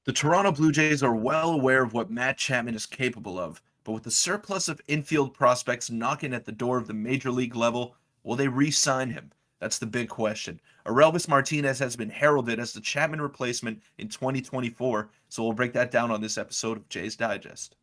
The Toronto Blue Jays are well aware of what Matt Chapman is capable of, but with the surplus of infield prospects knocking at the door of the major league level, will they re-sign him? That's the big question. Orelvis Martinez has been heralded as the Chapman replacement in 2024, so we'll break that down on this episode of Jays Digest.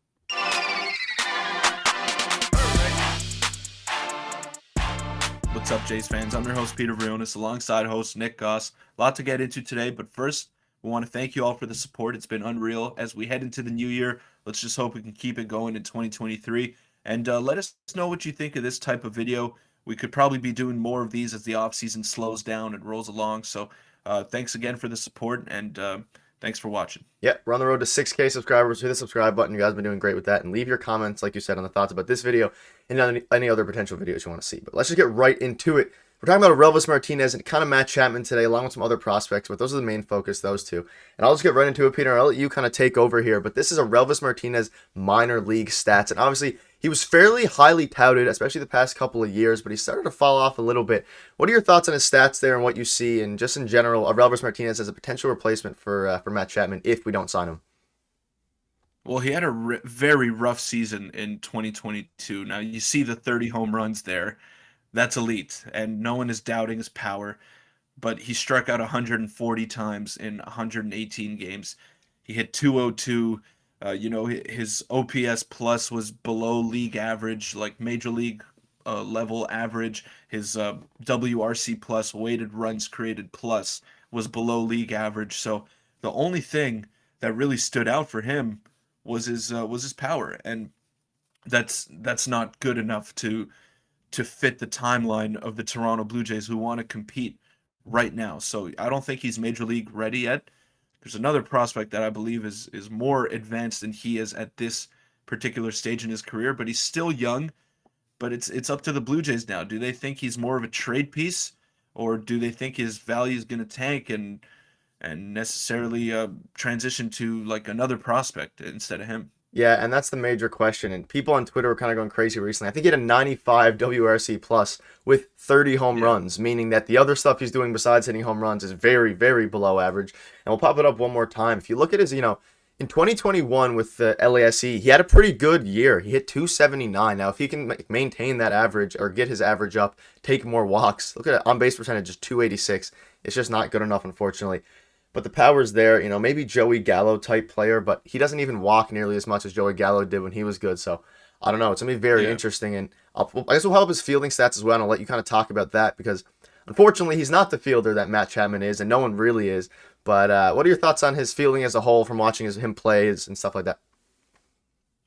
What's up, Jays fans? I'm your host, Peter Vryonis, alongside host Nick Gosse. A lot to get into today, but first, we want to thank you all for the support. It's been unreal. As we head into the new year, let's just hope we can keep it going in 2023. And let us know what you think of this type of video. We could probably be doing more of these as the offseason slows down and rolls along. So thanks again for the support, and thanks for watching. Yeah, we're on the road to 6K subscribers. Hit the subscribe button. You guys have been doing great with that. And leave your comments, like you said, on the thoughts about this video and any other potential videos you want to see. But let's just get right into it. We're talking about Orelvis Martinez and kind of Matt Chapman today, along with some other prospects, but those are the main focus, those two. And I'll just get right into it, Peter, and I'll let you kind of take over here. But this is Orelvis Martinez minor league stats. And obviously, he was fairly highly touted, especially the past couple of years, but he started to fall off a little bit. What are your thoughts on his stats there and what you see, and just in general, Orelvis Martinez as a potential replacement for Matt Chapman if we don't sign him? Well, he had a very rough season in 2022. Now, you see the 30 home runs there. That's elite, and no one is doubting his power. But he struck out 140 times in 118 games. He hit 202. His OPS plus was below league average, like major league level average. His WRC plus, weighted runs created plus, was below league average. So the only thing that really stood out for him was his power, and that's not good enough to fit the timeline of the Toronto Blue Jays, who want to compete right now. So I don't think he's major league ready yet. There's another prospect that I believe is more advanced than he is at this particular stage in his career, but he's still young. But it's up to the Blue Jays now. Do they think he's more of a trade piece, or do they think his value is going to tank and necessarily transition to like another prospect instead of him? Yeah, and that's the major question. And people on Twitter were kind of going crazy recently. I think he had a 95 WRC plus with 30 home runs, meaning that the other stuff he's doing besides hitting home runs is very, very below average. And we'll pop it up one more time. If you look at his, in 2021 with the LASE, he had a pretty good year. He hit 279. Now, if he can maintain that average or get his average up, take more walks, look at it, on base percentage is 286. It's just not good enough, unfortunately. But the power's there, maybe Joey Gallo type player, but he doesn't even walk nearly as much as Joey Gallo did when he was good. So I don't know. It's going to be very interesting. And I guess we'll help his fielding stats as well. And I'll let you kind of talk about that because unfortunately he's not the fielder that Matt Chapman is, and no one really is. But what are your thoughts on his fielding as a whole from watching him play and stuff like that?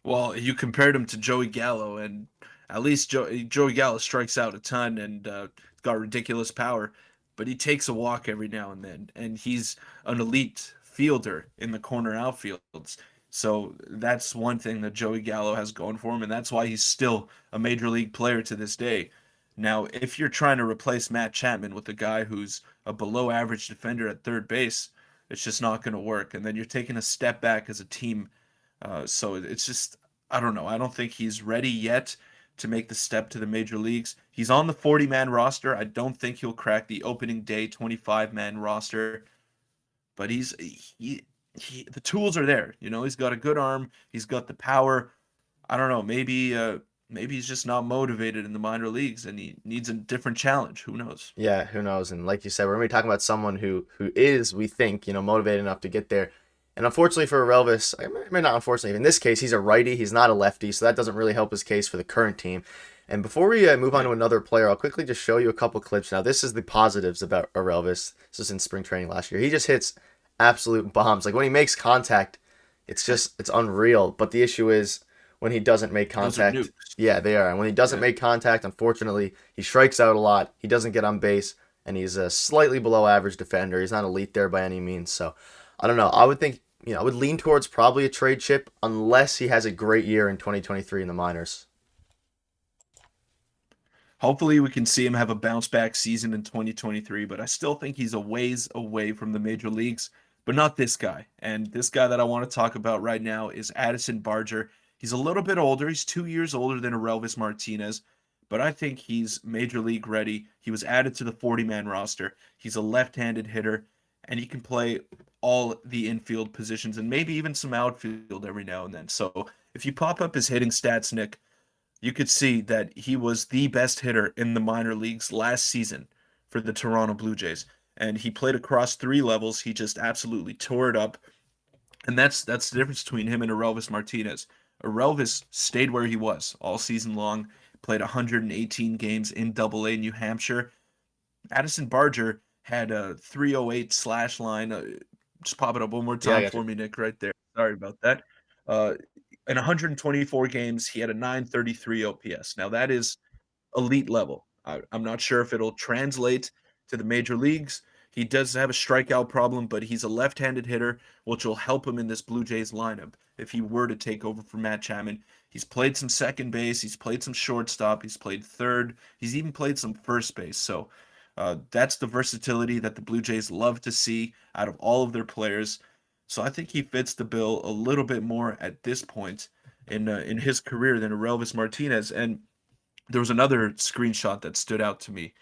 Well, you compared him to Joey Gallo, and at least Joey Gallo strikes out a ton and got ridiculous power, but he takes a walk every now and then, and he's an elite fielder in the corner outfields. So that's one thing that Joey Gallo has going for him, and that's why he's still a major league player to this day. Now, if you're trying to replace Matt Chapman with a guy who's a below average defender at third base, it's just not going to work. And then you're taking a step back as a team. So it's just, I don't know. I don't think he's ready yet to make the step to the major leagues. He's on the 40-man roster. I don't think he'll crack the opening day 25-man roster, but the tools are there. He's got a good arm. He's got the power. I don't know. Maybe he's just not motivated in the minor leagues and he needs a different challenge. Who knows? Yeah, who knows? And like you said, we're going to be talking about someone who is, we think, motivated enough to get there. And unfortunately for Orelvis, I mean, not unfortunately, in this case, he's a righty. He's not a lefty, so that doesn't really help his case for the current team. And before we move on to another player, I'll quickly just show you a couple clips. Now, this is the positives about Orelvis. This was in spring training last year. He just hits absolute bombs. Like, when he makes contact, it's unreal. But the issue is, when he doesn't make contact, yeah, they are. And when he doesn't make contact, unfortunately, he strikes out a lot. He doesn't get on base, and he's a slightly below average defender. He's not elite there by any means. So, I don't know. I would think, I would lean towards probably a trade chip unless he has a great year in 2023 in the minors. Hopefully we can see him have a bounce back season in 2023, but I still think he's a ways away from the major leagues, but not this guy. And this guy that I want to talk about right now is Addison Barger. He's a little bit older. He's 2 years older than Orelvis Martinez, but I think he's major league ready. He was added to the 40-man roster. He's a left-handed hitter, and he can play all the infield positions and maybe even some outfield every now and then. So if you pop up his hitting stats, Nick, you could see that he was the best hitter in the minor leagues last season for the Toronto Blue Jays. And he played across three levels. He just absolutely tore it up. And that's the difference between him and Orelvis Martinez. Orelvis stayed where he was all season long, played 118 games in Double A New Hampshire. Addison Barger had a 308 slash line. Just pop it up one more Yeah, I time got you. for me, Nick, right there. Sorry about that. Uh, in 124 games, he had a 933 OPS. Now that is elite level. I'm not sure if it'll translate to the major leagues. He does have a strikeout problem, but he's a left-handed hitter, which will help him in this Blue Jays lineup if he were to take over for Matt Chapman. He's played some second base, he's played some shortstop, he's played third, he's even played some first base. So that's the versatility that the Blue Jays love to see out of all of their players. So I think he fits the bill a little bit more at this point in his career than Orelvis Martinez. And there was another screenshot that stood out to me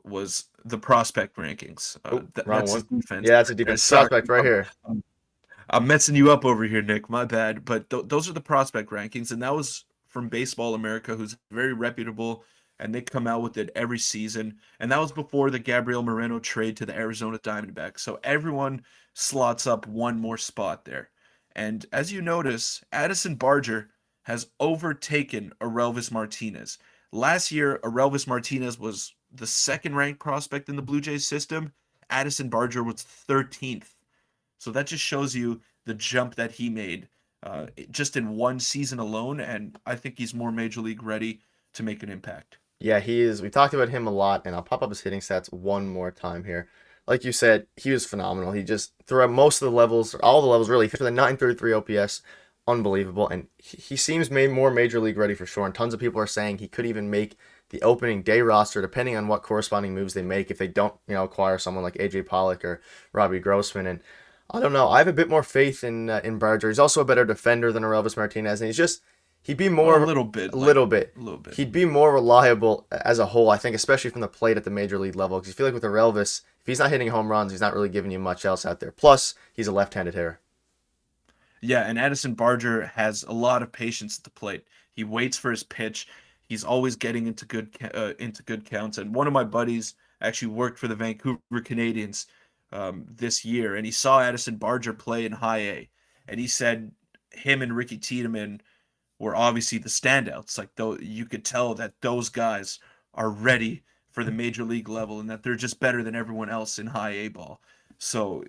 was the prospect rankings. Oh, wrong That's his one. defense Yeah, that's a right there. defensive Sorry, prospect right here. I'm messing you up over here, Nick. My bad. But those are the prospect rankings, and that was from Baseball America, who's very reputable, and they come out with it every season. And that was before the Gabriel Moreno trade to the Arizona Diamondbacks. So everyone slots up one more spot there. And as you notice, Addison Barger has overtaken Orelvis Martinez. Last year, Orelvis Martinez was the second ranked prospect in the Blue Jays system. Addison Barger was 13th. So that just shows you the jump that he made just in one season alone. And I think he's more major league ready to make an impact. Yeah, he is. We talked about him a lot, and I'll pop up his hitting stats one more time here. Like you said, he was phenomenal. He just throughout most of the levels, all the levels really, for the 933 OPS, unbelievable. And he seems made more major league ready for sure. And tons of people are saying he could even make the opening day roster, depending on what corresponding moves they make. If they don't, acquire someone like AJ Pollock or Robbie Grossman, and I don't know. I have a bit more faith in Barger. He's also a better defender than Orelvis Martinez, and he'd be Well, more a little bit. a little bit. He'd be more reliable as a whole, I think, especially from the plate at the major league level. Because you feel like with Orelvis, if he's not hitting home runs, he's not really giving you much else out there. Plus, he's a left-handed hitter. Yeah, and Addison Barger has a lot of patience at the plate. He waits for his pitch. He's always getting into good counts. And one of my buddies actually worked for the Vancouver Canadians this year, and he saw Addison Barger play in High A, and he said him and Ricky Tiedemann were obviously the standouts. Like though you could tell that those guys are ready for the major league level and that they're just better than everyone else in High A ball. So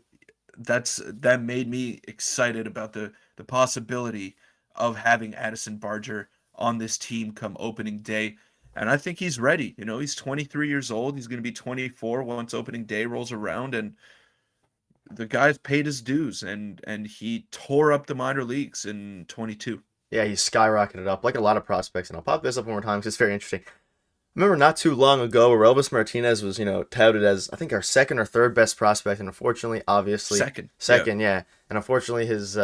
that made me excited about the possibility of having Addison Barger on this team come opening day. And I think he's ready. You know, he's 23 years old. He's going to be 24 once opening day rolls around, and the guy's paid his dues, and he tore up the minor leagues in 22. Yeah, he's skyrocketed up like a lot of prospects. And I'll pop this up one more time because it's very interesting. Remember not too long ago, Orelvis Martinez was, touted as I think our second or third best prospect, and unfortunately, obviously, Second. yeah, and unfortunately, his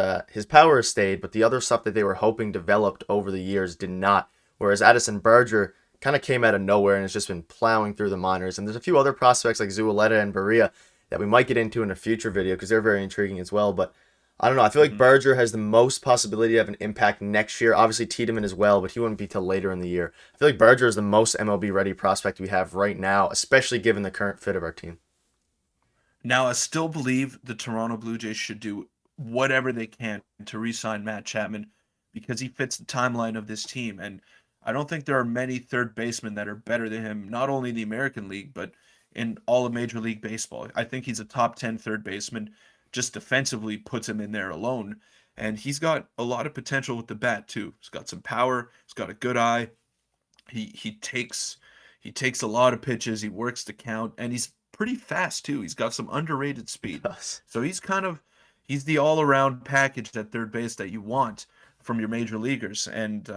power stayed, but the other stuff that they were hoping developed over the years did not. Whereas Addison Barger kind of came out of nowhere and has just been plowing through the minors. And there's a few other prospects like Zualeta and Berea that we might get into in a future video because they're very intriguing as well. But I don't know. I feel like Mhm. Barger has the most possibility to have an impact next year. Obviously, Tiedemann as well, but he wouldn't be till later in the year. I feel like Barger is the most MLB ready prospect we have right now, especially given the current fit of our team. Now, I still believe the Toronto Blue Jays should do whatever they can to re-sign Matt Chapman because he fits the timeline of this team. And I don't think there are many third basemen that are better than him, not only in the American League, but in all of Major League Baseball. I think he's a top 10 third baseman, just defensively puts him in there alone. And he's got a lot of potential with the bat, too. He's got some power, he's got a good eye. He takes a lot of pitches, he works the count, and he's pretty fast too. He's got some underrated speed. Yes. So he's the all-around package at third base that you want from your major leaguers. And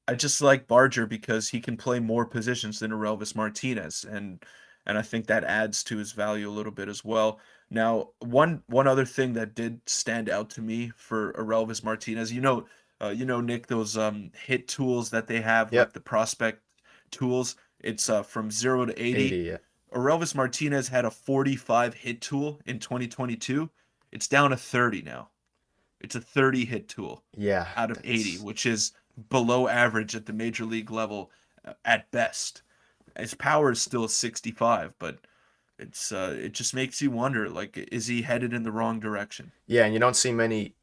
I just like Barger because he can play more positions than Orelvis Martinez, and I think that adds to his value a little bit as well. Now, one other thing that did stand out to me for Orelvis Martinez, Nick, those hit tools that they have, like Yep. the prospect tools. It's from 0 to 80. 80. Yeah. Orelvis Martinez had a 45 hit tool in 2022. It's down to 30 now. It's a 30 hit tool Yeah, out of 80, that's which is below average at the major league level at best. His power is still 65, but it just makes you wonder, like, is he headed in the wrong direction? yeah, and you don't see many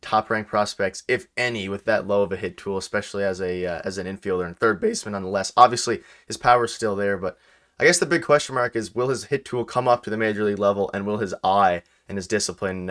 top ranked prospects, if any, with that low of a hit tool, especially as an infielder and third baseman. Nonetheless, obviously his power is still there, but I guess the big question mark is, will his hit tool come up to the major league level, and will his eye and his discipline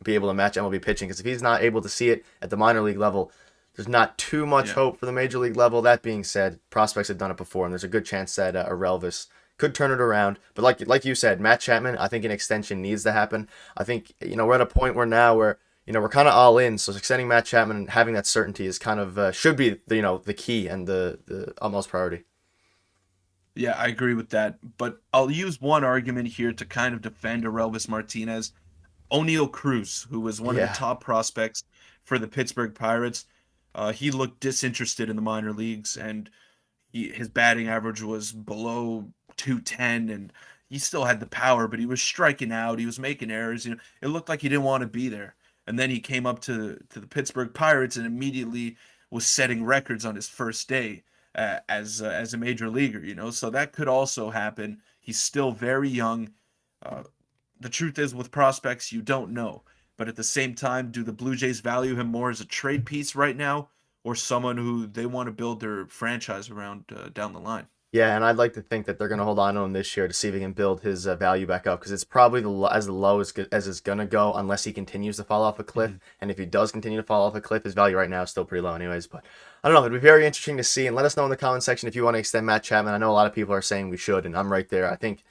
be able to match MLB pitching? Because if he's not able to see it at the minor league level, there's not too much Yeah. hope for the major league level. That being said, prospects have done it before, and there's a good chance that Orelvis could turn it around. But like you said, Matt Chapman, I think an extension needs to happen. I think we're at a point where we're kind of all in. So extending Matt Chapman and having that certainty is kind of should be the key and the utmost priority. Yeah, I agree with that. But I'll use one argument here to kind of defend Orelvis Martinez. O'Neal Cruz, who was one of the Yeah, top prospects for the Pittsburgh Pirates, he looked disinterested in the minor leagues, and his batting average was below 210, and he still had the power, but he was striking out. He was making errors. It looked like he didn't want to be there. And then he came up to the Pittsburgh Pirates and immediately was setting records on his first day as a major leaguer. So that could also happen. He's still very young. Uh, the truth is, with prospects, you don't know. But at the same time, do the Blue Jays value him more as a trade piece right now, or someone who they want to build their franchise around down the line? yeah, and I'd like to think that they're going to hold on to him this year to see if he can build his value back up, because it's probably as low as it's going to go unless he continues to fall off a cliff. Mhm. And if he does continue to fall off a cliff, his value right now is still pretty low, anyways. But I don't know. It'd be very interesting to see, and let us know in the comment section if you want to extend Matt Chapman. I know a lot of people are saying we should, and I'm right there. I think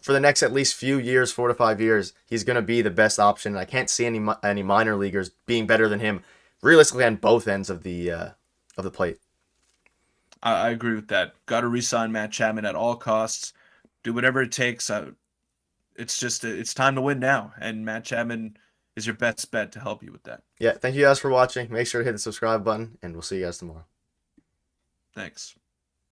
for the next at least few years, 4 to 5 years, he's going to be the best option. And I can't see any minor leaguers being better than him, realistically, on both ends of the plate. I agree with that. Got to re-sign Matt Chapman at all costs. Do whatever it takes. It's time to win now, and Matt Chapman is your best bet to help you with that. Yeah, thank you guys for watching. Make sure to hit the subscribe button, and we'll see you guys tomorrow. Thanks.